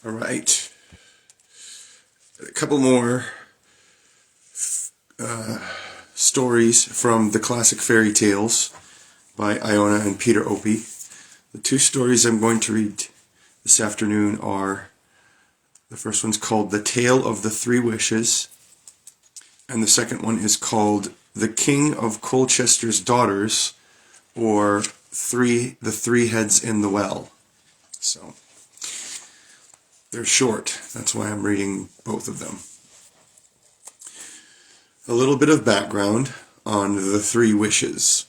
All right. A couple more stories from the classic fairy tales by Iona and Peter Opie. The two stories I'm going to read this afternoon are, the first one's called The Tale of the Three Wishes, and the second one is called The King of Colchester's Daughters, or The Three Heads in the Well. So, they're short. That's why I'm reading both of them. A little bit of background on the Three Wishes.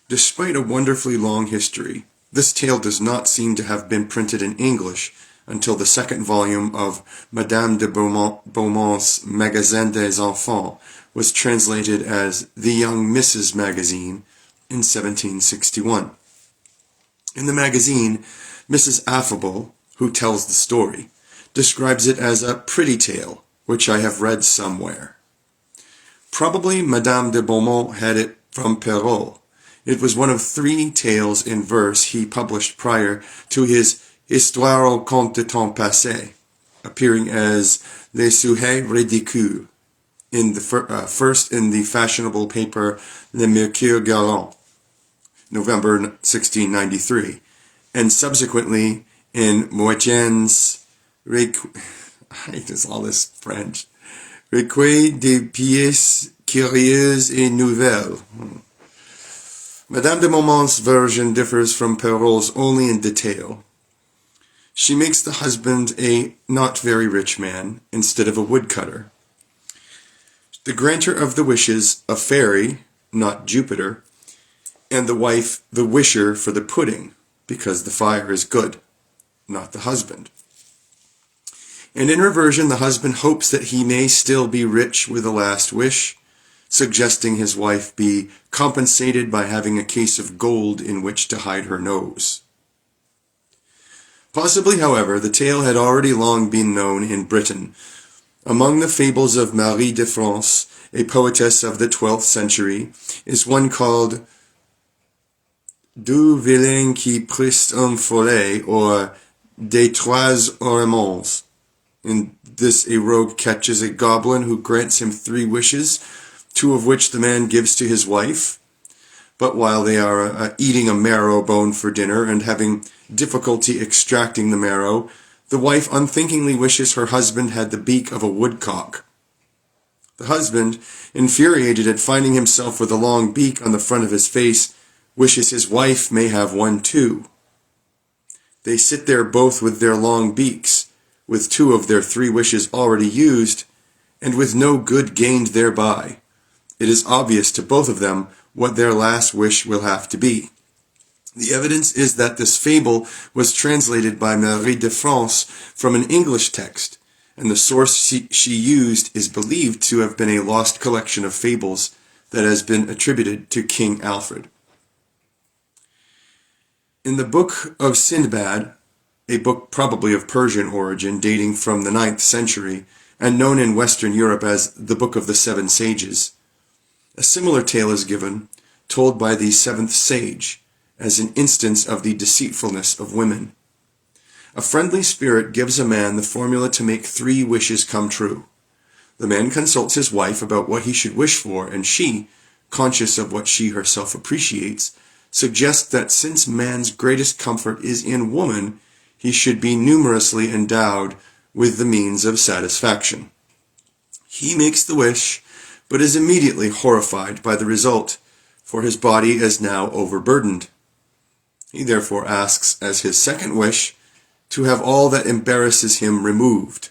Despite a wonderfully long history, this tale does not seem to have been printed in English until the second volume of Madame de Beaumont's Magasin des Enfants was translated as The Young Mrs. Magazine in 1761. In the magazine, Mrs. Affable, who tells the story, describes it as a pretty tale, which I have read somewhere. Probably Madame de Beaumont had it from Perrault. It was one of 3 tales in verse he published prior to his Histoire au conte de temps passé, appearing as Les Sujets Ridicules, first in the fashionable paper Le Mercure Galant, November 1693, and subsequently in Moitien's all this French. Recueil des pièces curieuses et nouvelles. Madame de Beaumont's version differs from Perrault's only in detail. She makes the husband a not very rich man instead of a woodcutter. The granter of the wishes a fairy, not Jupiter, and the wife the wisher for the pudding, because the fire is good, not the husband. And in her version, the husband hopes that he may still be rich with a last wish, suggesting his wife be compensated by having a case of gold in which to hide her nose. Possibly, however, the tale had already long been known in Britain. Among the fables of Marie de France, a poetess of the 12th century, is one called Du vilain qui priste un follet, or Des trois ornements. In this, a rogue catches a goblin who grants him 3 wishes, 2 of which the man gives to his wife. But while they are eating a marrow bone for dinner and having difficulty extracting the marrow, the wife unthinkingly wishes her husband had the beak of a woodcock. The husband, infuriated at finding himself with a long beak on the front of his face, wishes his wife may have one too. They sit there both with their long beaks, with 2 of their 3 wishes already used, and with no good gained thereby. It is obvious to both of them what their last wish will have to be. The evidence is that this fable was translated by Marie de France from an English text, and the source she used is believed to have been a lost collection of fables that has been attributed to King Alfred. In the Book of Sindbad, a book probably of Persian origin dating from the 9th century, and known in Western Europe as the Book of the Seven Sages, a similar tale is given, told by the 7th sage, as an instance of the deceitfulness of women. A friendly spirit gives a man the formula to make 3 wishes come true. The man consults his wife about what he should wish for, and she, conscious of what she herself appreciates, suggests that since man's greatest comfort is in woman, he should be numerously endowed with the means of satisfaction. He makes the wish, but is immediately horrified by the result, for his body is now overburdened. He therefore asks as his second wish to have all that embarrasses him removed.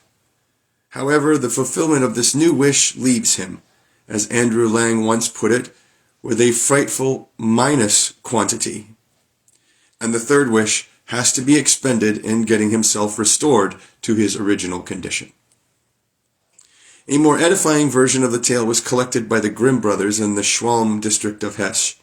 However, the fulfillment of this new wish leaves him, as Andrew Lang once put it, with a frightful minus quantity. And the third wish has to be expended in getting himself restored to his original condition. A more edifying version of the tale was collected by the Grimm brothers in the Schwalm district of Hesse.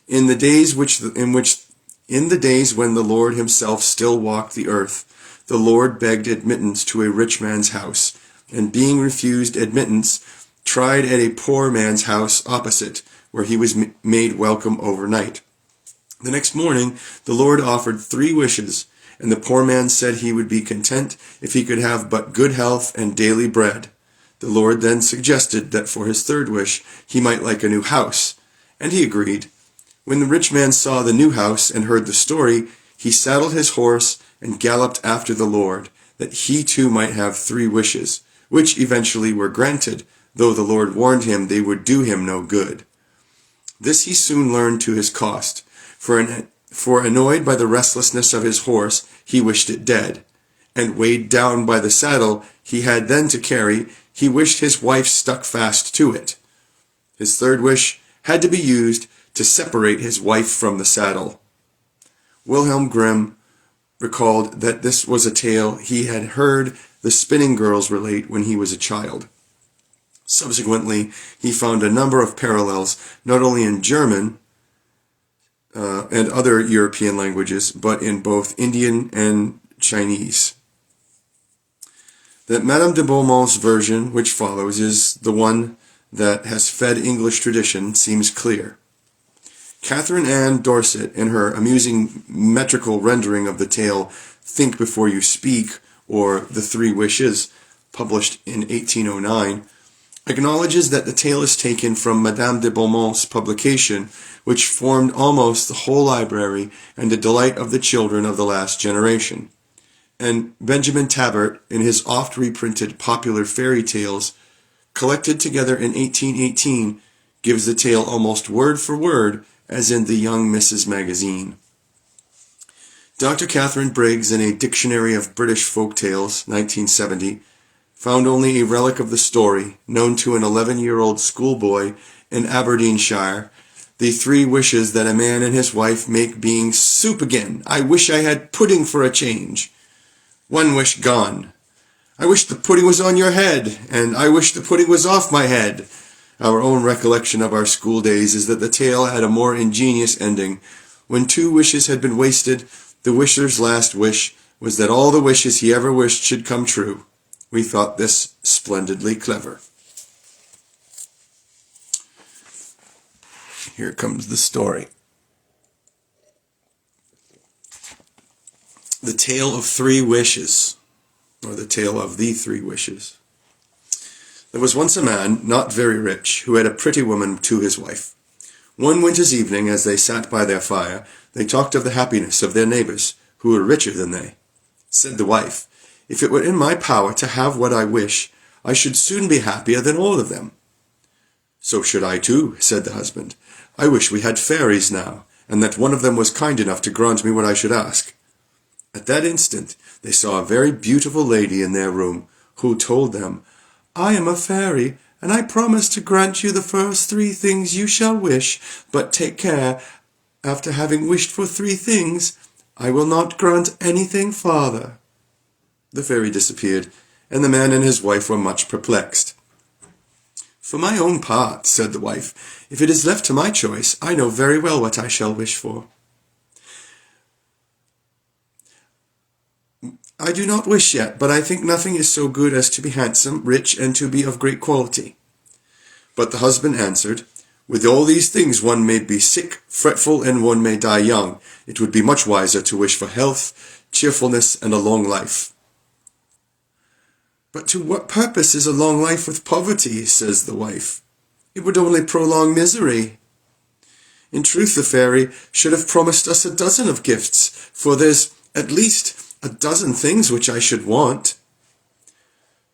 In the days when the Lord himself still walked the earth, the Lord begged admittance to a rich man's house, and being refused admittance, tried at a poor man's house opposite, where he was made welcome overnight. The next morning, the Lord offered 3 wishes, and the poor man said he would be content if he could have but good health and daily bread. The Lord then suggested that for his third wish he might like a new house, and he agreed. When the rich man saw the new house and heard the story, he saddled his horse and galloped after the Lord, that he too might have 3 wishes, which eventually were granted, though the Lord warned him they would do him no good. This he soon learned to his cost, for annoyed by the restlessness of his horse, he wished it dead, and weighed down by the saddle he had then to carry, he wished his wife stuck fast to it. His third wish had to be used to separate his wife from the saddle. Wilhelm Grimm recalled that this was a tale he had heard the spinning girls relate when he was a child. Subsequently, he found a number of parallels, not only in German and other European languages, but in both Indian and Chinese. That Madame de Beaumont's version, which follows, is the one that has fed English tradition, seems clear. Catherine Ann Dorset, in her amusing metrical rendering of the tale Think Before You Speak, or The 3 Wishes, published in 1809, acknowledges that the tale is taken from Madame de Beaumont's publication, which formed almost the whole library and the delight of the children of the last generation. And Benjamin Tabart, in his oft reprinted popular fairy tales, collected together in 1818, gives the tale almost word for word, as in the Young Mrs. magazine. Dr. Catherine Briggs, in a Dictionary of British Folk Tales, 1970, found only a relic of the story, known to an 11-year-old schoolboy in Aberdeenshire, the 3 wishes that a man and his wife make being soup again. I wish I had pudding for a change. 1 wish gone. I wish the pudding was on your head, and I wish the pudding was off my head. Our own recollection of our school days is that the tale had a more ingenious ending. When 2 wishes had been wasted, the wisher's last wish was that all the wishes he ever wished should come true. We thought this splendidly clever. Here comes the story. The Tale of 3 Wishes, or the Tale of the 3 Wishes. There was once a man, not very rich, who had a pretty woman to his wife. One winter's evening, as they sat by their fire, they talked of the happiness of their neighbours, who were richer than they. Said the wife, "If it were in my power to have what I wish, I should soon be happier than all of them." "So should I too," said the husband. "I wish we had fairies now, and that one of them was kind enough to grant me what I should ask." At that instant they saw a very beautiful lady in their room, who told them, "I am a fairy, and I promise to grant you the first 3 things you shall wish, but take care, after having wished for 3 things, I will not grant anything farther." The fairy disappeared, and the man and his wife were much perplexed. "For my own part," said the wife, "if it is left to my choice, I know very well what I shall wish for. I do not wish yet, but I think nothing is so good as to be handsome, rich, and to be of great quality." But the husband answered, "With all these things one may be sick, fretful, and one may die young. It would be much wiser to wish for health, cheerfulness, and a long life." "But to what purpose is a long life with poverty?" says the wife. "It would only prolong misery." "In truth, the fairy should have promised us a dozen of gifts, for there's at least a dozen things which I should want."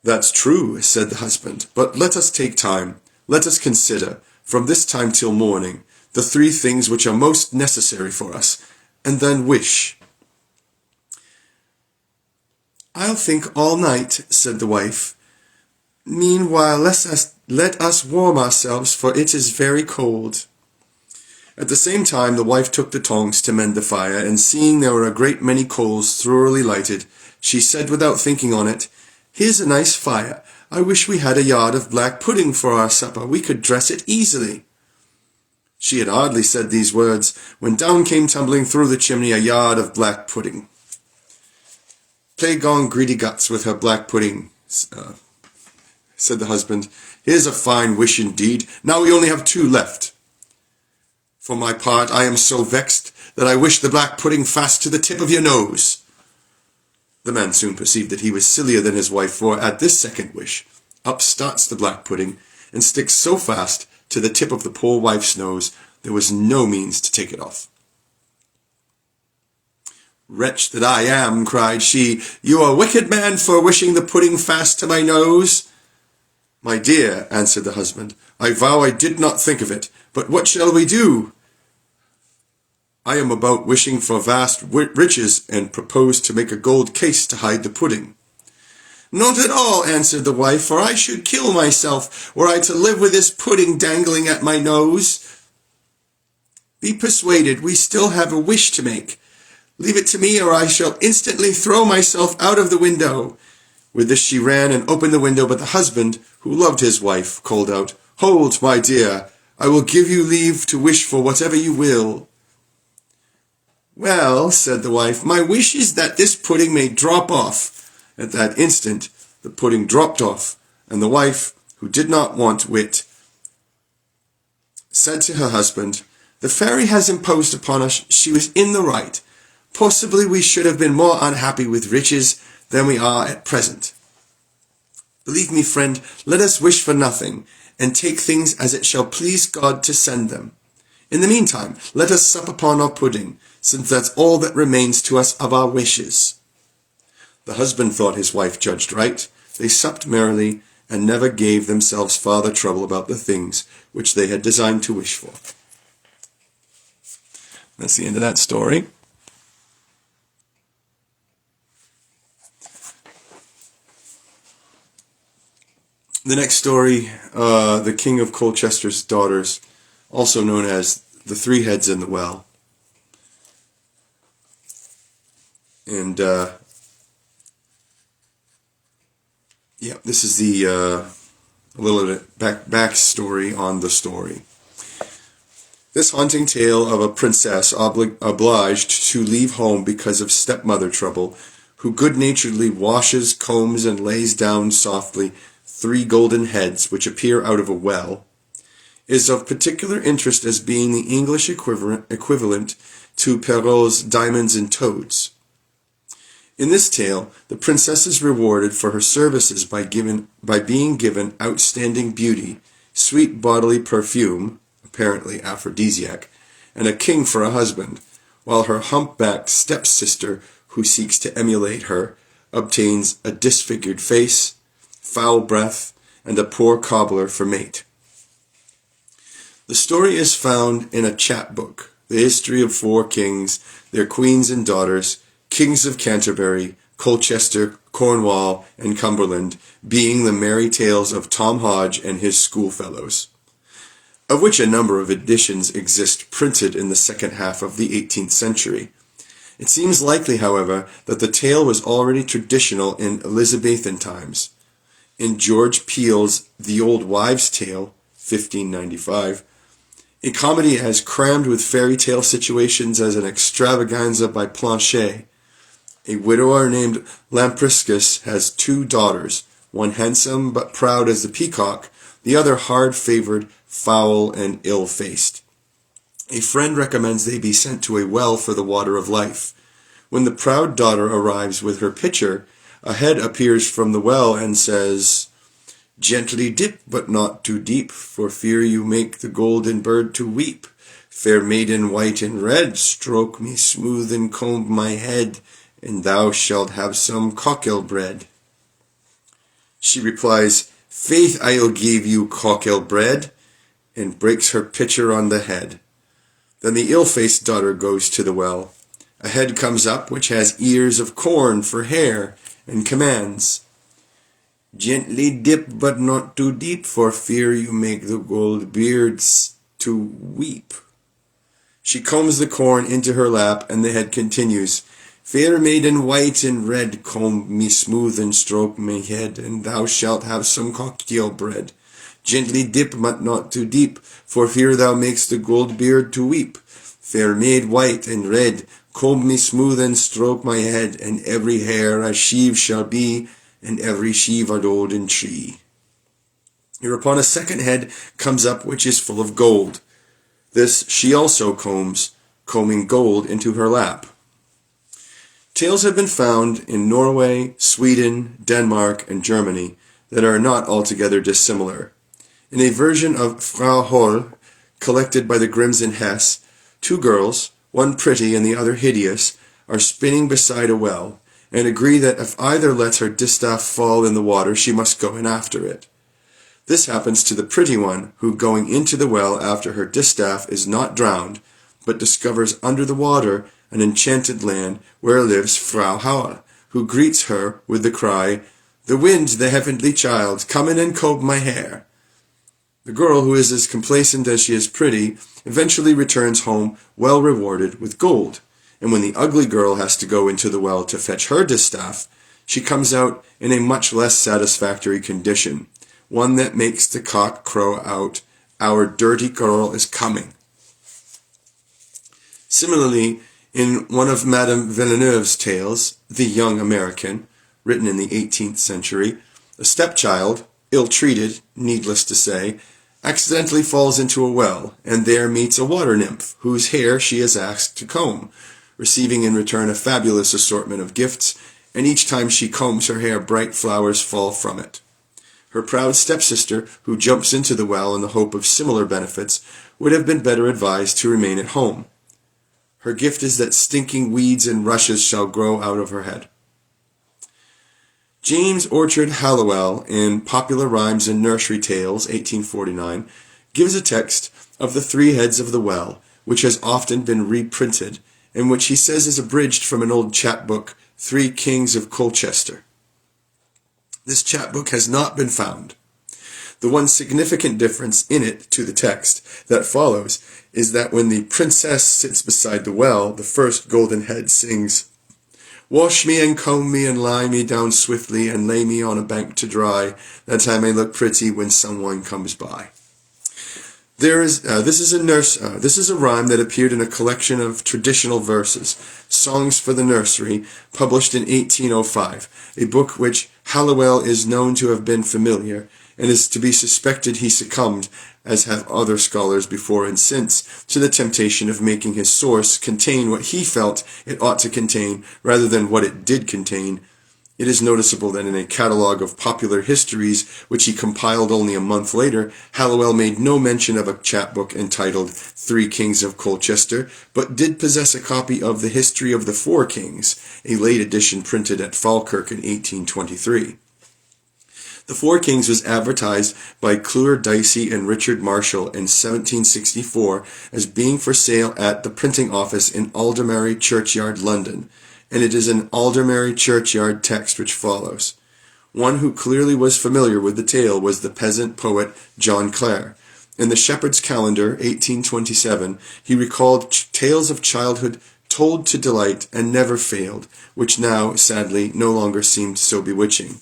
"That's true," said the husband, "but let us take time. Let us consider, from this time till morning, the 3 things which are most necessary for us, and then wish." "I'll think all night," said the wife. "Meanwhile, let us warm ourselves, for it is very cold." At the same time the wife took the tongs to mend the fire, and seeing there were a great many coals thoroughly lighted, she said without thinking on it, "Here's a nice fire. I wish we had a yard of black pudding for our supper. We could dress it easily." She had hardly said these words, when down came tumbling through the chimney a yard of black pudding. "Plague on greedy guts with her black pudding," said the husband. "Here's a fine wish indeed. Now we only have 2 left. For my part, I am so vexed that I wish the black pudding fast to the tip of your nose." The man soon perceived that he was sillier than his wife, for at this second wish, up starts the black pudding, and sticks so fast to the tip of the poor wife's nose, there was no means to take it off. "Wretch that I am," cried she, "you a wicked man for wishing the pudding fast to my nose." "My dear," answered the husband, "I vow I did not think of it, but what shall we do? I am about wishing for vast riches, and propose to make a gold case to hide the pudding." "Not at all," answered the wife, "for I should kill myself were I to live with this pudding dangling at my nose. Be persuaded, we still have a wish to make. Leave it to me, or I shall instantly throw myself out of the window." With this she ran and opened the window, but the husband, who loved his wife, called out, "Hold, my dear, I will give you leave to wish for whatever you will." "Well," said the wife, "my wish is that this pudding may drop off." At that instant the pudding dropped off, and the wife, who did not want wit, said to her husband, "The fairy has imposed upon us. She was in the right. Possibly we should have been more unhappy with riches than we are at present. Believe me, friend, let us wish for nothing, and take things as it shall please God to send them. In the meantime, let us sup upon our pudding, since that's all that remains to us of our wishes." The husband thought his wife judged right. They supped merrily, and never gave themselves farther trouble about the things which they had designed to wish for. That's the end of that story. The next story, The King of Colchester's Daughters, also known as The Three Heads in the Well. And, this is the a little bit backstory on the story. This haunting tale of a princess obliged to leave home because of stepmother trouble, who good-naturedly washes, combs, and lays down softly 3 golden heads which appear out of a well, is of particular interest as being the English equivalent to Perrault's Diamonds and Toads. In this tale, the princess is rewarded for her services by being given outstanding beauty, sweet bodily perfume, apparently aphrodisiac, and a king for a husband, while her humpbacked stepsister, who seeks to emulate her, obtains a disfigured face, foul breath, and a poor cobbler for mate. The story is found in a chapbook, The History of 4 Kings, Their Queens and Daughters, Kings of Canterbury, Colchester, Cornwall, and Cumberland, being the merry tales of Tom Hodge and his schoolfellows, of which a number of editions exist printed in the second half of the 18th century. It seems likely, however, that the tale was already traditional in Elizabethan times. In George Peele's The Old Wives' Tale, 1595, a comedy as crammed with fairy tale situations as an extravaganza by Planchet. A widower named Lampriscus has 2 daughters, one handsome but proud as the peacock, the other hard-favored, foul, and ill-faced. A friend recommends they be sent to a well for the water of life. When the proud daughter arrives with her pitcher, a head appears from the well and says, "Gently dip, but not too deep, for fear you make the golden bird to weep. Fair maiden white and red, stroke me smooth and comb my head, and thou shalt have some cockle bread." She replies, "Faith, I'll give you cockle bread," and breaks her pitcher on the head. Then the ill-faced daughter goes to the well. A head comes up which has ears of corn for hair, and commands, "Gently dip, but not too deep, for fear you make the gold beards to weep." She combs the corn into her lap, and the head continues, "Fair maiden white and red, comb me smooth and stroke my head, and thou shalt have some cocktail bread. Gently dip, but not too deep, for fear thou makes the gold beard to weep. Fair maid white and red, comb me smooth and stroke my head, and every hair a sheave shall be, and every sheave a golden tree." Hereupon a second head comes up which is full of gold. This she also combs, combing gold into her lap. Tales have been found in Norway, Sweden, Denmark, and Germany that are not altogether dissimilar. In a version of Frau Holl, collected by the Grimms in Hesse, two girls, one pretty and the other hideous, are spinning beside a well, and agree that if either lets her distaff fall in the water, she must go in after it. This happens to the pretty one, who, going into the well after her distaff, is not drowned, but discovers under the water an enchanted land where lives Frau Holl, who greets her with the cry, "The wind, the heavenly child, come in and comb my hair." The girl, who is as complacent as she is pretty, eventually returns home well rewarded with gold, and when the ugly girl has to go into the well to fetch her distaff, she comes out in a much less satisfactory condition, one that makes the cock crow out, "Our dirty girl is coming." Similarly, in one of Madame Villeneuve's tales, The Young American, written in the 18th century, a stepchild, ill-treated, needless to say, accidentally falls into a well, and there meets a water nymph, whose hair she is asked to comb, receiving in return a fabulous assortment of gifts, and each time she combs her hair bright flowers fall from it. Her proud stepsister, who jumps into the well in the hope of similar benefits, would have been better advised to remain at home. Her gift is that stinking weeds and rushes shall grow out of her head. James Orchard Halliwell, in Popular Rhymes and Nursery Tales, 1849, gives a text of the three heads of the well, which has often been reprinted, and which he says is abridged from an old chapbook, Three Kings of Colchester. This chapbook has not been found. The one significant difference in it to the text that follows is that when the princess sits beside the well, the first golden head sings, "Wash me and comb me and lie me down swiftly and lay me on a bank to dry, that I may look pretty when someone comes by." This is a rhyme that appeared in a collection of traditional verses, Songs for the Nursery, published in 1805, a book which Halliwell is known to have been familiar, and is to be suspected he succumbed, as have other scholars before and since, to the temptation of making his source contain what he felt it ought to contain, rather than what it did contain. It is noticeable that in a catalogue of popular histories, which he compiled only a month later, Halliwell made no mention of a chapbook entitled Three Kings of Colchester, but did possess a copy of the History of the Four Kings, a late edition printed at Falkirk in 1823. The Four Kings was advertised by Clure Dicey and Richard Marshall in 1764 as being for sale at the printing office in Aldermary Churchyard, London, and it is an Aldermary Churchyard text which follows. One who clearly was familiar with the tale was the peasant poet John Clare. In the Shepherd's Calendar, 1827, he recalled tales of childhood told to delight and never failed, which now, sadly, no longer seemed so bewitching.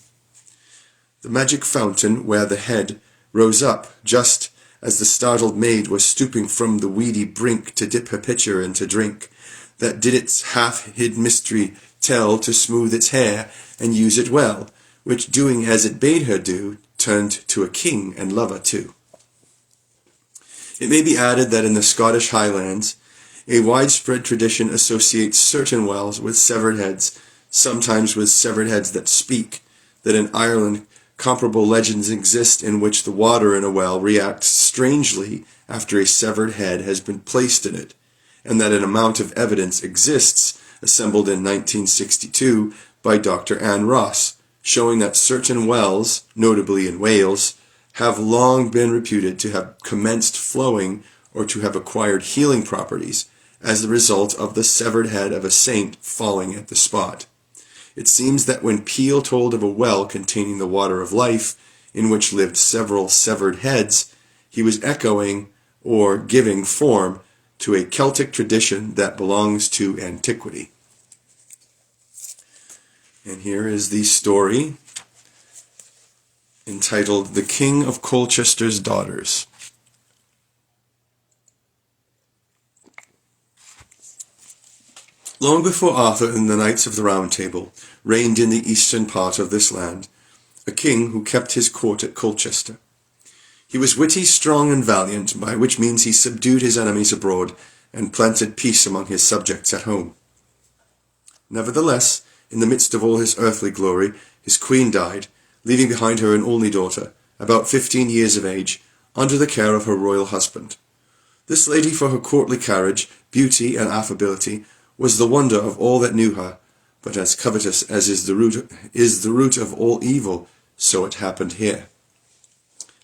The magic fountain where the head rose up just as the startled maid was stooping from the weedy brink to dip her pitcher and to drink, that did its half-hid mystery tell to smooth its hair and use it well, which doing as it bade her do, turned to a king and lover too. It may be added that in the Scottish Highlands, a widespread tradition associates certain wells with severed heads, sometimes with severed heads that speak, that in Ireland comparable legends exist in which the water in a well reacts strangely after a severed head has been placed in it, and that an amount of evidence exists, assembled in 1962 by Dr. Anne Ross, showing that certain wells, notably in Wales, have long been reputed to have commenced flowing or to have acquired healing properties as the result of the severed head of a saint falling at the spot. It seems that when Peel told of a well containing the water of life, in which lived several severed heads, he was echoing or giving form to a Celtic tradition that belongs to antiquity. And here is the story entitled The King of Colchester's Daughters. Long before Arthur and the Knights of the Round Table reigned in the eastern part of this land, a king who kept his court at Colchester. He was witty, strong, and valiant, by which means he subdued his enemies abroad and planted peace among his subjects at home. Nevertheless, in the midst of all his earthly glory, his queen died, leaving behind her an only daughter, about 15 years of age, under the care of her royal husband. This lady, for her courtly carriage, beauty, and affability, was the wonder of all that knew her, but as covetous as is the root of all evil, so it happened here.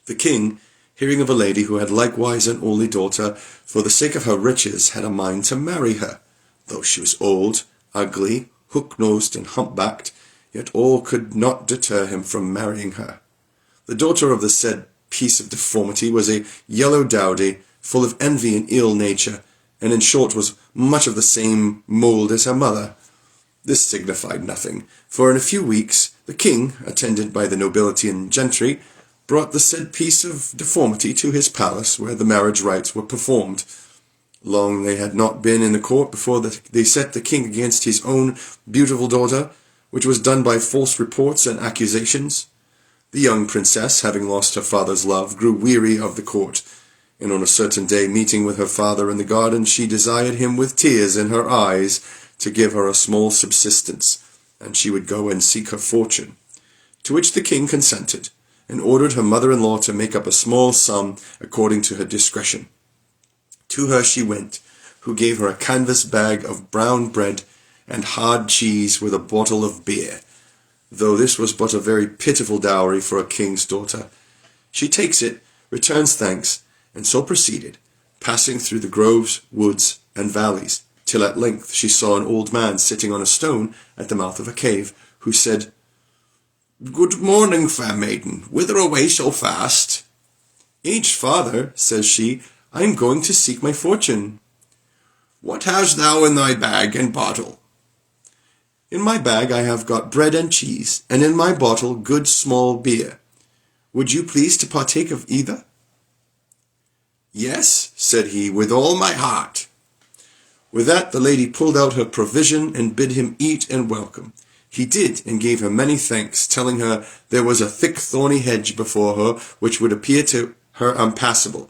The king, hearing of a lady who had likewise an only daughter, for the sake of her riches had a mind to marry her, though she was old, ugly, hook-nosed, and hump-backed, yet all could not deter him from marrying her. The daughter of the said piece of deformity was a yellow dowdy, full of envy and ill nature, and in short was much of the same mould as her mother. This signified nothing, for in a few weeks the king, attended by the nobility and gentry, brought the said piece of deformity to his palace, where the marriage rites were performed. Long they had not been in the court before they set the king against his own beautiful daughter, which was done by false reports and accusations. The young princess, having lost her father's love, grew weary of the court, and on a certain day, meeting with her father in the garden, she desired him with tears in her eyes to give her a small subsistence, and she would go and seek her fortune. To which the king consented, and ordered her mother-in-law to make up a small sum according to her discretion. To her she went, who gave her a canvas bag of brown bread and hard cheese with a bottle of beer, though this was but a very pitiful dowry for a king's daughter. She takes it, returns thanks, and so proceeded, passing through the groves, woods, and valleys, till at length she saw an old man sitting on a stone at the mouth of a cave, who said, "Good morning, fair maiden, whither away so fast?" "Aged father," says she, "I am going to seek my fortune." "What hast thou in thy bag and bottle?" "In my bag I have got bread and cheese, and in my bottle good small beer. Would you please to partake of either?" "Yes," said he, "with all my heart." With that the lady pulled out her provision and bid him eat and welcome. He did, and gave her many thanks, telling her there was a thick thorny hedge before her, which would appear to her impassable.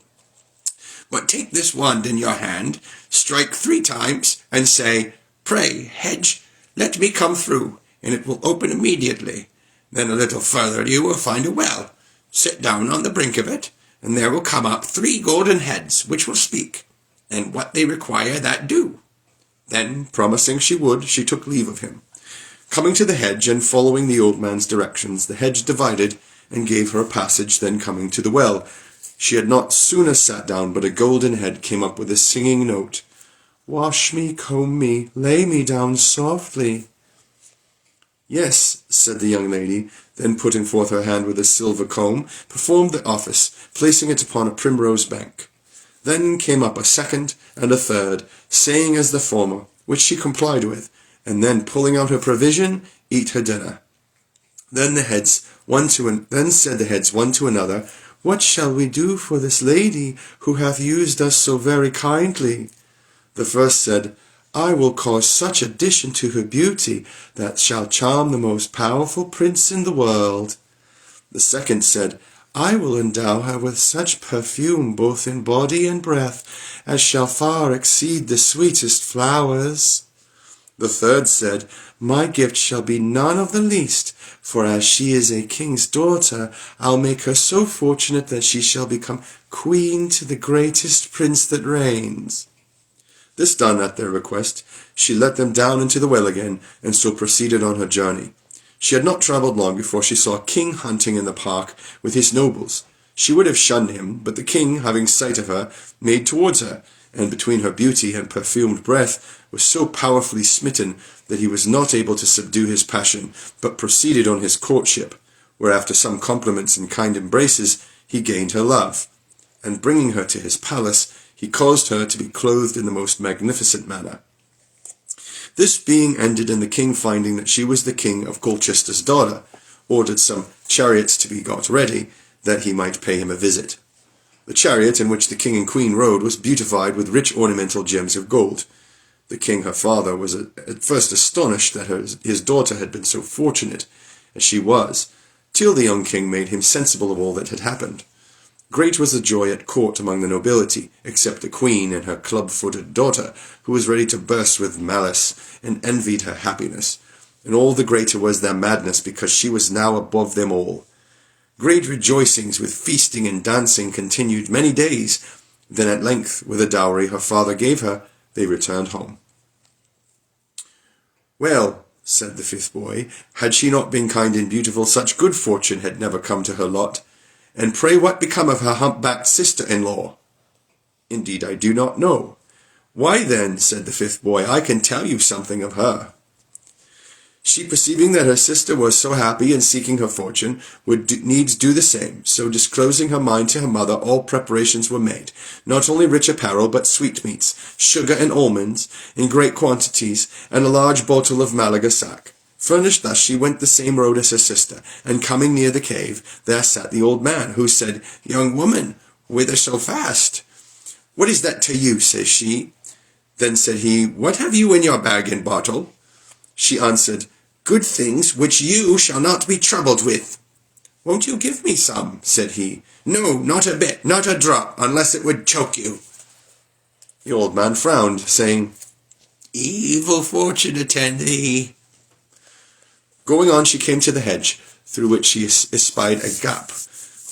"But take this wand in your hand, strike 3 times, and say, 'Pray, hedge, let me come through,' and it will open immediately. Then a little further you will find a well. Sit down on the brink of it, and there will come up 3 golden heads, which will speak, and what they require that do." Then, promising she would, she took leave of him. Coming to the hedge, and following the old man's directions, the hedge divided, and gave her a passage. Then coming to the well, she had not sooner sat down, but a golden head came up with a singing note, "Wash me, comb me, lay me down softly." "Yes," said the young lady, then putting forth her hand with a silver comb, performed the office, placing it upon a primrose bank. Then came up a second and a third, saying as the former, which she complied with, and then pulling out her provision, eat her dinner. Then said the heads one to another, "What shall we do for this lady, who hath used us so very kindly?" The first said, "I will cause such addition to her beauty that shall charm the most powerful prince in the world." The second said, "I will endow her with such perfume both in body and breath as shall far exceed the sweetest flowers." The third said, "My gift shall be none of the least, for as she is a king's daughter, I'll make her so fortunate that she shall become queen to the greatest prince that reigns." This done at their request, she let them down into the well again, and so proceeded on her journey. She had not travelled long before she saw a king hunting in the park with his nobles. She would have shunned him, but the king, having sight of her, made towards her, and between her beauty and perfumed breath, was so powerfully smitten that he was not able to subdue his passion, but proceeded on his courtship, where after some compliments and kind embraces, he gained her love, and bringing her to his palace, he caused her to be clothed in the most magnificent manner. This being ended, and the king, finding that she was the king of Colchester's daughter, ordered some chariots to be got ready, that he might pay him a visit. The chariot in which the king and queen rode was beautified with rich ornamental gems of gold. The king, her father, was at first astonished that his daughter had been so fortunate as she was, till the young king made him sensible of all that had happened. Great was the joy at court among the nobility, except the queen and her club-footed daughter, who was ready to burst with malice, and envied her happiness. And all the greater was their madness, because she was now above them all. Great rejoicings with feasting and dancing continued many days. Then at length, with a dowry her father gave her, they returned home. "Well," said the fifth boy, "had she not been kind and beautiful, such good fortune had never come to her lot. And pray what become of her humpbacked sister-in-law?" "Indeed I do not know." "Why then," said the fifth boy, "I can tell you something of her." She, perceiving that her sister was so happy in seeking her fortune, would needs do the same. So disclosing her mind to her mother, all preparations were made, not only rich apparel, but sweetmeats, sugar and almonds, in great quantities, and a large bottle of Malaga sack. Furnished thus, she went the same road as her sister, and coming near the cave, there sat the old man, who said, "Young woman, whither so fast?" "What is that to you?" says she. Then said he, "What have you in your bag and bottle?" She answered, "Good things which you shall not be troubled with." "Won't you give me some?" said he. "No, not a bit, not a drop, unless it would choke you." The old man frowned, saying, "Evil fortune attend thee." Going on, she came to the hedge, through which she espied a gap,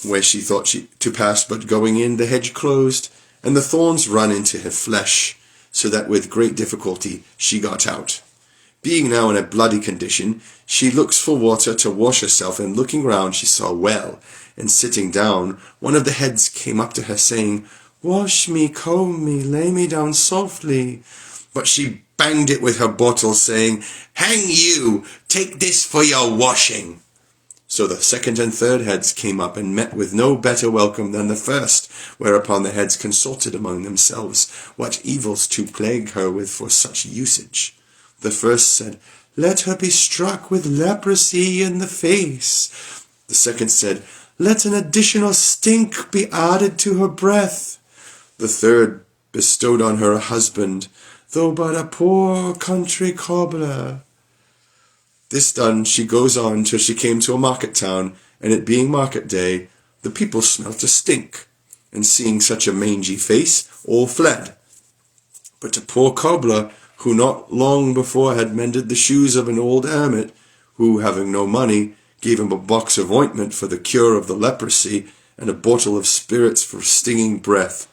where she thought to pass, but going in, the hedge closed, and the thorns run into her flesh, so that with great difficulty she got out. Being now in a bloody condition, she looks for water to wash herself, and looking round she saw a well, and sitting down, one of the heads came up to her, saying, "Wash me, comb me, lay me down softly." But she banged it with her bottle, saying, "Hang you, take this for your washing." So the second and third heads came up, and met with no better welcome than the first, whereupon the heads consulted among themselves what evils to plague her with for such usage. The first said, "Let her be struck with leprosy in the face." The second said, "Let an additional stink be added to her breath." The third bestowed on her a husband, though but a poor country cobbler. This done, she goes on till she came to a market town, and it being market day, the people smelt a stink, and seeing such a mangy face, all fled. But a poor cobbler, who not long before had mended the shoes of an old hermit, who, having no money, gave him a box of ointment for the cure of the leprosy, and a bottle of spirits for stinging breath.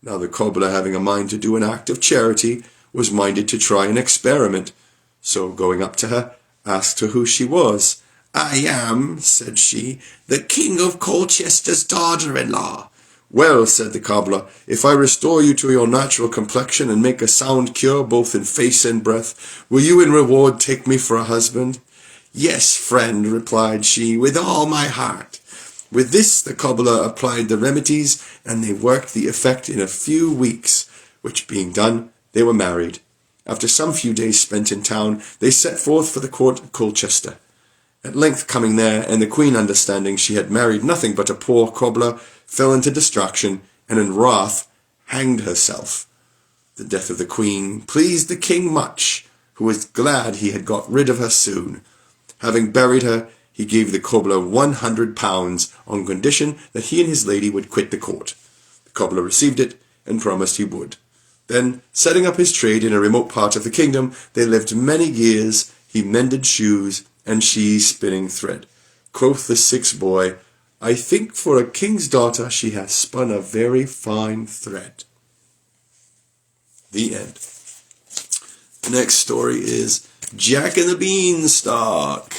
Now the cobbler, having a mind to do an act of charity, was minded to try an experiment. So going up to her, asked her who she was. "I am," said she, "the King of Colchester's daughter-in-law." "Well," said the cobbler, "if I restore you to your natural complexion, and make a sound cure both in face and breath, will you in reward take me for a husband?" "Yes, friend," replied she, "with all my heart." With this the cobbler applied the remedies, and they worked the effect in a few weeks, which being done, they were married. After some few days spent in town, they set forth for the court of Colchester. At length coming there, and the queen understanding she had married nothing but a poor cobbler, fell into distraction, and in wrath hanged herself. The death of the queen pleased the king much, who was glad he had got rid of her soon. Having buried her, he gave the cobbler 100 pounds, on condition that he and his lady would quit the court. The cobbler received it, and promised he would. Then, setting up his trade in a remote part of the kingdom, they lived many years, he mended shoes, and she spinning thread. Quoth the sixth boy, "I think for a king's daughter she hath spun a very fine thread." The end. The next story is Jack and the Beanstalk.